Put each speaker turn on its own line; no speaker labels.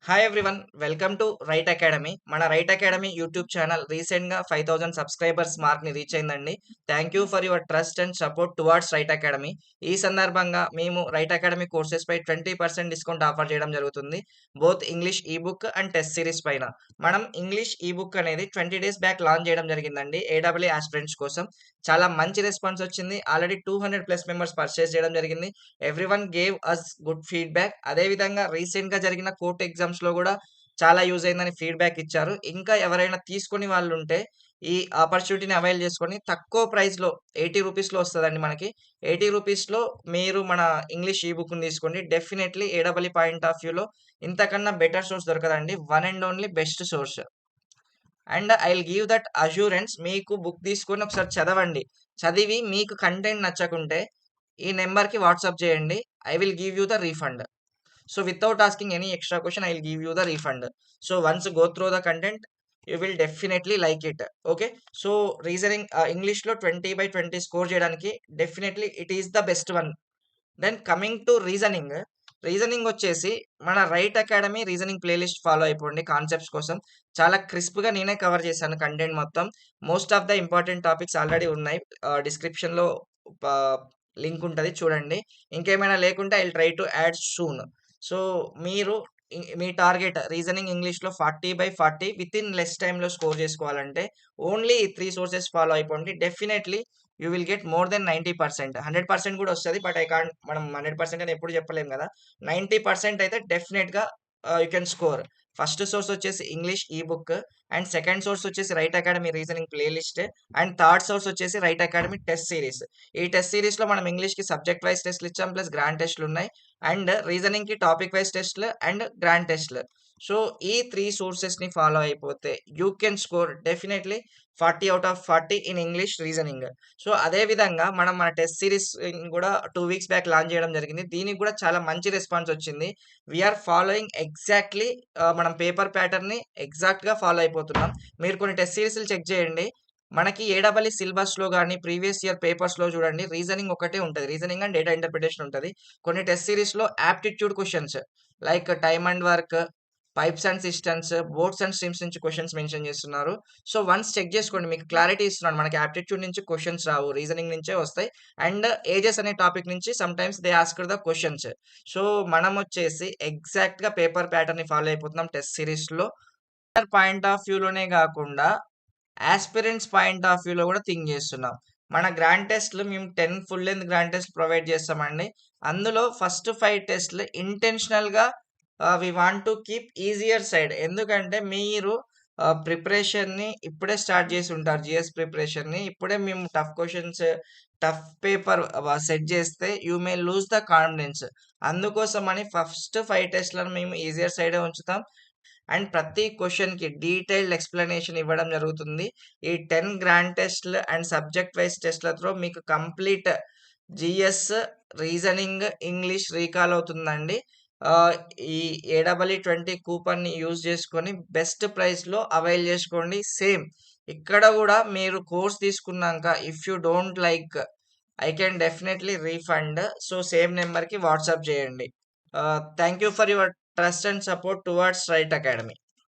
Hi everyone. Welcome to right academy. మన Right academy YouTube channel రీసెంట్‌గా 5000 subscribers మార్క్‌ని reach అయిందండి. Thank you for your trust and support towards Right academy. ఈ సందర్భంగా మేము right academy కోర్సెస్‌పై 20% discount offer చేయడం జరుగుతుంది. Both English ebook and test series పైన. మనం ఇంగ్లీష్ ఈబుక్ అనేది 20 డేస్ బ్యాక్ లాంచ్ చేయడం జరిగిందండి. ఏడబ్ల్యూ ఆస్పిరెంట్స్ కోసం. చాలా మంచి రెస్పాన్స్ వచ్చింది. ఆల్రెడీ 200+ మెంబర్స్ పర్చేస్ చేయడం జరిగింది. Everyone gave us good feedback. అదేవిధంగా రీసెంట్‌గా జరిగిన కోర్ట్ ఎగ్జామ్స్‌లో గూడా చాలా యూజ్ అయిందని ఫీడ్‌బ్యాక్ ఇచ్చారు. ఇంకా ఎవరైనా తీసుకొని వాళ్ళుంటే ఈ ఆపర్చునిటీని అవైల్ చేసుకొని తక్కువ ప్రైస్‌లో రూ. 80లో వస్తదండి మనకి. రూ. 80లో మీరు మన ఇంగ్లీష్ ఈ బుక్‌ని తీసుకోండి. డెఫినైట్‌లీ ఏడబ్ల్యూ పాయింట్ ఆఫ్ వ్యూలో ఇంతకన్నా బెటర్ సోర్స్ దొరకదండి. One and only best source. And I will give that assurance. మీకు బుక్ తీసుకొని ఒకసారి చదవండి. చదివి మీకు కంటెంట్ నచ్చకుంటే ఈ నంబర్‌కి వాట్సాప్ చేయండి. I will give you the refund. So without asking any extra question, I will give you the refund. So once you go through the content, you will definitely like it. Okay. So reasoning English లో 20/20 score చేయడానికి definitely it is the best one. Then coming to reasoning. Reasoning వచ్చేసి మన Right Academy reasoning playlist follow అయిపోండి concepts కోసం. చాలా క్రిస్ప్‌గా నేనే cover చేశాను కంటెంట్ మొత్తం. Most of the important topics already ఉన్నాయి. డిస్క్రిప్షన్‌లో ప లింక్ ఉంటది చూడండి. ఇంకేమైనా లేకుంటే I will try to add soon. So, మీరు మీ టార్గెట్ రీజనింగ్ ఇంగ్లీష్‌లో 40/40 వితిన్ లెస్ టైమ్‌లో స్కోర్ చేసుకోవాలంటే ఓన్లీ ఈ 3 సోర్సెస్ ఫాలో అయిపోండి. Definitely you will get more than 90%. 100% కూడా వస్తది. బట్ ఐ కాంట్ మనం 100% అని ఎప్పుడు చెప్పలేం గదా! 90% అయితే డెఫినెట్‌గా you can score. First source వచ్చేసి ఇంగ్లీష్ ఈ బుక్. అండ్ సెకండ్ సోర్స్ వచ్చేసి Right Academy reasoning playlist. And third source వచ్చేసి రైట్ అకాడమీ టెస్ట్ సిరీస్. ఈ టెస్ట్ సిరీస్‌లో మనం ఇంగ్లీష్‌కి సబ్జెక్ట్ వైస్ టెస్ట్‌లు ఇచ్చాం. ప్లస్ గ్రాండ్ టెస్ట్‌లున్నాయి. అండ్ రీజనింగ్‌కి టాపిక్ వైస్ టెస్ట్‌లు అండ్ గ్రాండ్ టెస్ట్‌లు. సో, ఈ 3 సోర్సెస్‌ని ఫాలో అయిపోతే యూ కెన్ స్కోర్ డెఫినైట్‌లీ 40/40 ఇన్ ఇంగ్లీష్ రీజనింగ్. సో, అదే విధంగా మనం మన టెస్ట్ సీరీస్ గూడా 2 వీక్స్ బ్యాక్ లాంచ్ చేయడం జరిగింది. దీనికి గూడా చాలా మంచి రెస్పాన్స్ వచ్చింది. వి ఆర్ ఫాలోయింగ్ ఎగ్జాక్ట్‌లీ మనం పేపర్ ప్యాటర్న్‌ని ఎగ్జాక్ట్‌గా ఫాలో అయిపోతున్నాం. మీరు కొన్ని టెస్ట్ సీరీస్‌లు చెక్ చేయండి. మనకి ఏడబ్ల్యూ సిలబస్‌లో గాని, ప్రీవియస్ ఇయర్ పేపర్స్‌లో చూడండి రీజనింగ్ ఒకటే ఉంటది. రీజనింగ్ అండ్ డేటా ఇంటర్ప్రిటేషన్ ఉంటది. కొన్ని టెస్ట్ సీరీస్‌లో aptitude questions like time and work, pipes and systems, boats and streams నుంచి క్వెషన్స్ మెన్షన్ చేస్తున్నారు. సో, వన్స్ చెక్ చేసుకోండి. మీకు క్లారిటీ ఇస్తున్నాను. మనకి యాప్టిట్యూడ్ నుంచి క్వెషన్స్ రావు. రీజనింగ్ నుంచే వస్తాయి. అండ్ ఏజెస్ అనే టాపిక్ నుంచి sometimes they asked the questions. So, మనమొచ్చేసి ఎగ్జాక్ట్‌గా పేపర్ ప్యాటర్న్‌ని ఫాలో అయిపోతున్నాం టెస్ట్ సీరీస్‌లో. పాయింట్ ఆఫ్ వ్యూలోనే గాకుండా యాస్పిరెంట్స్ పాయింట్ ఆఫ్ వ్యూలో గూడా థింక్ జేస్తున్నాం. మన గ్రాండ్ టెస్ట్‌లు మేము 10 full length grand test provide చేస్తామండి. అందులో ఫస్ట్ 5 టెస్ట్‌లు ఇంటెన్షనల్‌గా we want to keep easier side. ఎందుకంటే మీరు ప్రిపరేషన్‌ని ఇప్పుడే స్టార్ట్ చేసుంటారు. జీఎస్ ప్రిపరేషన్‌ని. ఇప్పుడే మేము tough questions, tough paper set జేస్తే you may lose the confidence. అందుకోసమని ఫస్ట్ 5 టెస్ట్‌లను మేము ఈజియర్ సైడే ఉంచుతాం. అండ్ ప్రతి క్వెషన్‌కి డీటెయిల్డ్ ఎక్స్‌ప్లనేషన్ ఇవ్వడం జరుగుతుంది. ఈ 10 గ్రాండ్ టెస్ట్‌లు అండ్ సబ్జెక్ట్ వైస్ టెస్ట్‌లతో మీకు complete GS, reasoning, English recall అవుతుందండి. ఆహ్, ఈ ఏడబ్ల్యూ 20 కూపన్‌ని యూజ్ చేసుకొని బెస్ట్ ప్రైస్‌లో అవైల్ చేసుకోండి. సేమ్ ఇక్కడ గూడా మీరు కోర్స్ తీసుకున్నాంక if you don't like I can డెఫినైట్‌లీ రీఫండ్. సో, సేమ్ నంబర్‌కి వాట్సాప్ చేయండి. Thank you for your trust and support towards Right academy.